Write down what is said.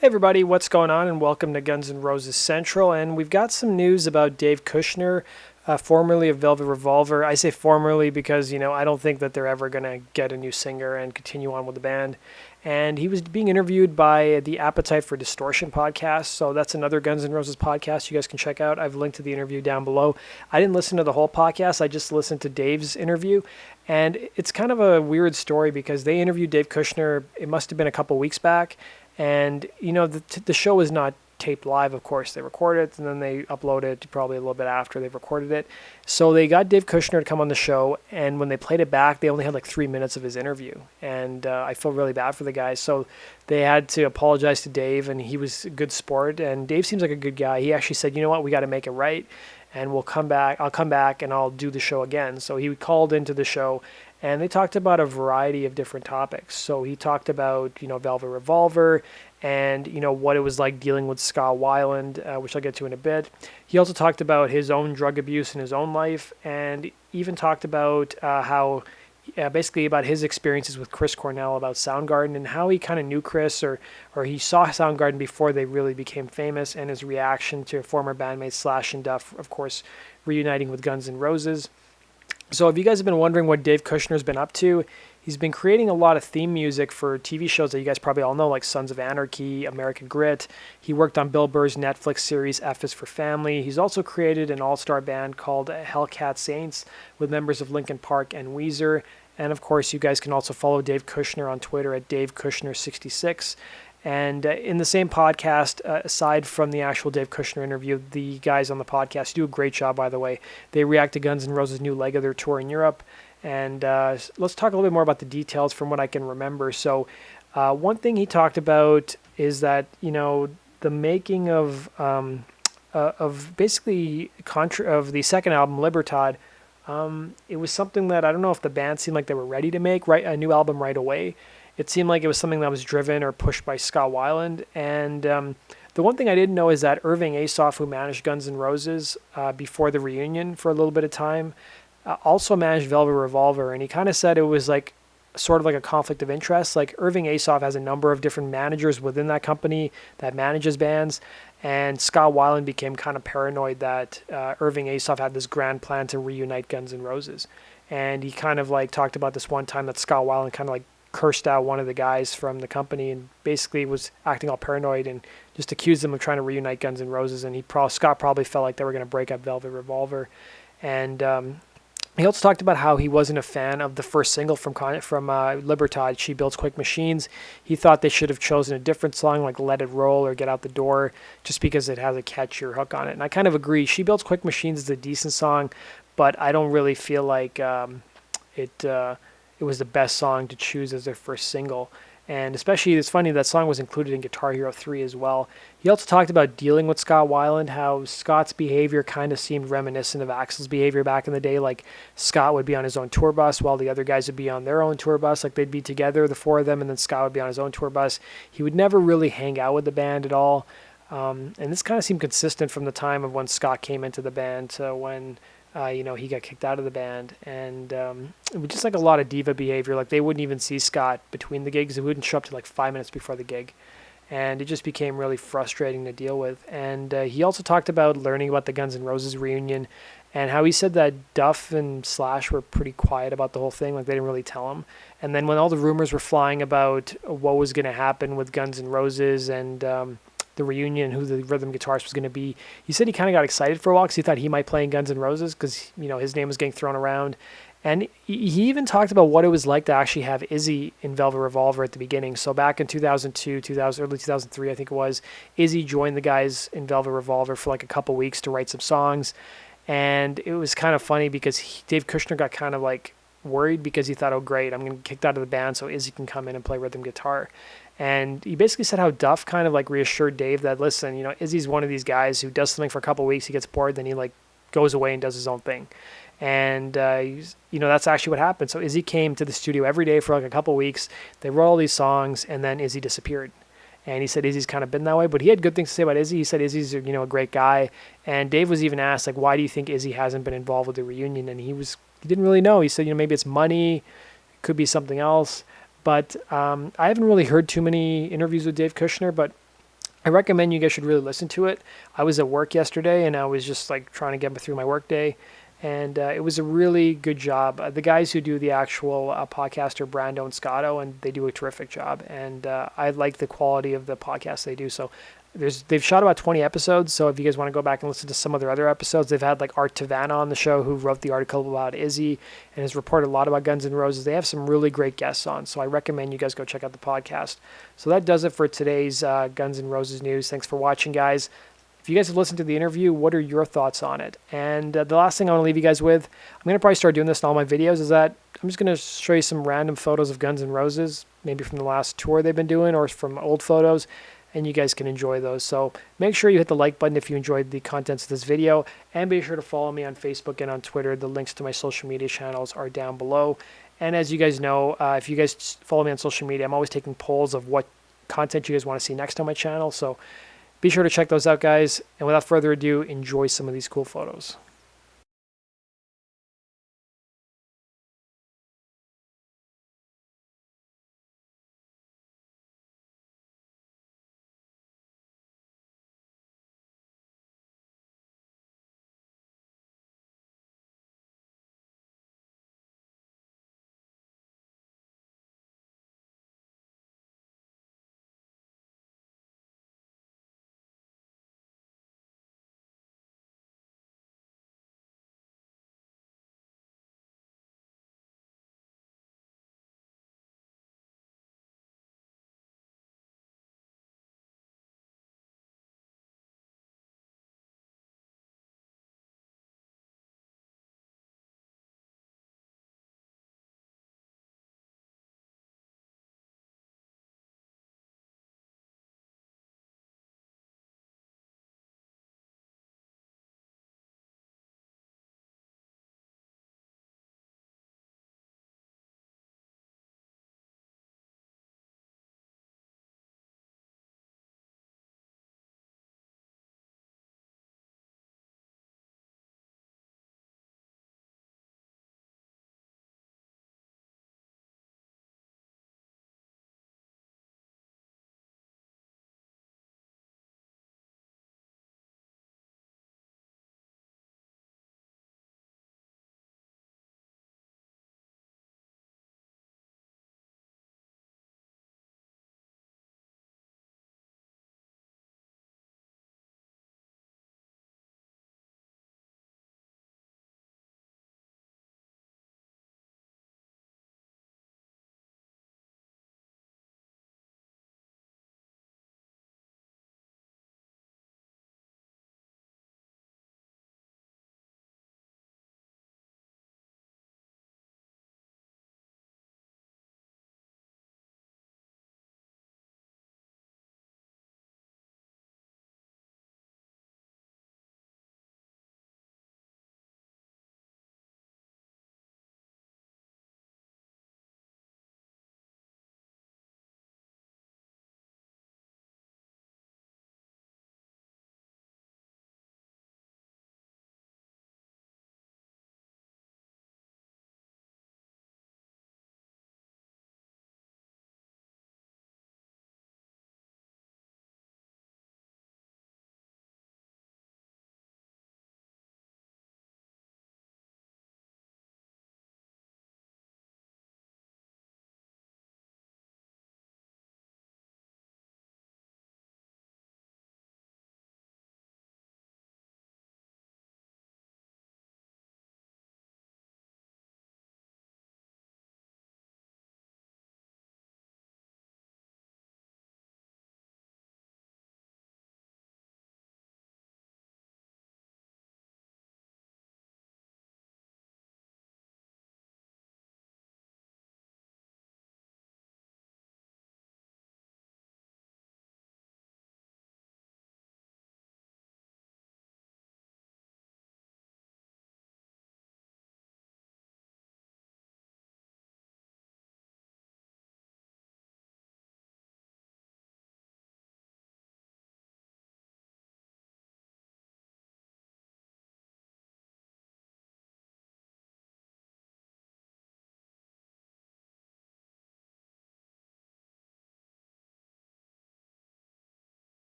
Hey everybody, what's going on? And welcome to Guns N' Roses Central. And we've got some news about Dave Kushner, formerly of Velvet Revolver. I say formerly because, I don't think that they're ever going to get a new singer and continue on with the band. And he was being interviewed by the Appetite for Distortion podcast. So that's another Guns N' Roses podcast you guys can check out. I've linked to the interview down below. I didn't listen to the whole podcast. I just listened to Dave's interview. And it's kind of a weird story because they interviewed Dave Kushner, it must have been a couple weeks back. And, the show is not taped live, of course. They record it, and then they upload it probably a little bit after they've recorded it. So they got Dave Kushner to come on the show, and when they played it back, they only had like 3 minutes of his interview. And I feel really bad for the guys. So they had to apologize to Dave, and he was a good sport. And Dave seems like a good guy. He actually said, you know what, we got to make it right, and we'll come back. I'll come back, and I'll do the show again. So he called into the show, and they talked about a variety of different topics. So he talked about, Velvet Revolver and, what it was like dealing with Scott Weiland, which I'll get to in a bit. He also talked about his own drug abuse in his own life and even talked about basically about his experiences with Chris Cornell about Soundgarden and how he kind of knew Chris or he saw Soundgarden before they really became famous and his reaction to former bandmates Slash and Duff, of course, reuniting with Guns N' Roses. So if you guys have been wondering what Dave Kushner's been up to, he's been creating a lot of theme music for TV shows that you guys probably all know, like Sons of Anarchy, American Grit. He worked on Bill Burr's Netflix series F is for Family. He's also created an all-star band called Hellcat Saints with members of Linkin Park and Weezer. And of course, you guys can also follow Dave Kushner on Twitter at DaveKushner66. And in the same podcast, aside from the actual Dave Kushner interview, the guys on the podcast do a great job, by the way. They react to Guns N' Roses' new leg of their tour in Europe. And let's talk a little bit more about the details from what I can remember. So one thing he talked about is that, the making of basically of the second album, Libertad, it was something that I don't know if the band seemed like they were ready to make a new album right away. It seemed like it was something that was driven or pushed by Scott Weiland. And the one thing I didn't know is that Irving Asoff, who managed Guns N' Roses before the reunion for a little bit of time, also managed Velvet Revolver. And he kind of said it was like sort of like a conflict of interest. Like Irving Asoff has a number of different managers within that company that manages bands. And Scott Weiland became kind of paranoid that Irving Asoff had this grand plan to reunite Guns N' Roses. And he kind of like talked about this one time that Scott Weiland kind of like cursed out one of the guys from the company and basically was acting all paranoid and just accused them of trying to reunite Guns N' Roses. And Scott probably felt like they were going to break up Velvet Revolver. And he also talked about how he wasn't a fan of the first single from Libertad, She Builds Quick Machines. He thought they should have chosen a different song like Let It Roll or Get Out the Door just because it has a catchier hook on it. And I kind of agree. She Builds Quick Machines is a decent song, but I don't really feel like it was the best song to choose as their first single. And especially, it's funny, that song was included in Guitar Hero 3 as well. He also talked about dealing with Scott Weiland, how Scott's behavior kind of seemed reminiscent of Axl's behavior back in the day. Like, Scott would be on his own tour bus while the other guys would be on their own tour bus. Like, they'd be together, the four of them, and then Scott would be on his own tour bus. He would never really hang out with the band at all. And this kind of seemed consistent from the time of when Scott came into the band to when he got kicked out of the band. And it was just like a lot of diva behavior. Like, they wouldn't even see Scott between the gigs. He wouldn't show up to like 5 minutes before the gig. And it just became really frustrating to deal with. And he also talked about learning about the Guns N' Roses reunion and how he said that Duff and Slash were pretty quiet about the whole thing. Like, they didn't really tell him. And then when all the rumors were flying about what was going to happen with Guns N' Roses and the reunion, who the rhythm guitarist was going to be, he said he kind of got excited for a while because he thought he might play in Guns N' Roses because, his name was getting thrown around. And he even talked about what it was like to actually have Izzy in Velvet Revolver at the beginning. So back in 2002, early 2003, I think it was, Izzy joined the guys in Velvet Revolver for like a couple weeks to write some songs. And it was kind of funny because Dave Kushner got kind of like worried because he thought, oh great, I'm going to get kicked out of the band so Izzy can come in and play rhythm guitar. And he basically said how Duff kind of like reassured Dave that, listen, Izzy's one of these guys who does something for a couple of weeks, he gets bored, then he like goes away and does his own thing. And, that's actually what happened. So Izzy came to the studio every day for like a couple of weeks. They wrote all these songs, and then Izzy disappeared. And he said Izzy's kind of been that way, but he had good things to say about Izzy. He said Izzy's, a great guy. And Dave was even asked, like, why do you think Izzy hasn't been involved with the reunion? And he didn't really know. He said, maybe it's money, it could be something else. But I haven't really heard too many interviews with Dave Kushner, but I recommend you guys should really listen to it. I was at work yesterday and I was just like trying to get through my work day, and it was a really good job. The guys who do the actual podcast are Brando and Scotto, and they do a terrific job. And I like the quality of the podcast they do. So they've shot about 20 episodes. So if you guys want to go back and listen to some of their other episodes, they've had like Art Tavanna on the show, who wrote the article about Izzy and has reported a lot about Guns N' Roses. They have some really great guests on. So I recommend you guys go check out the podcast. So that does it for today's Guns N' Roses news. Thanks for watching, guys. If you guys have listened to the interview, what are your thoughts on it? And the last thing I want to leave you guys with, I'm going to probably start doing this in all my videos, is that I'm just going to show you some random photos of Guns N' Roses, maybe from the last tour they've been doing or from old photos, and you guys can enjoy those. So make sure you hit the like button if you enjoyed the contents of this video, and be sure to follow me on Facebook and on Twitter. The links to my social media channels are down below. And as you guys know, if you guys follow me on social media, I'm always taking polls of what content you guys want to see next on my channel. So be sure to check those out, guys. And without further ado, enjoy some of these cool photos.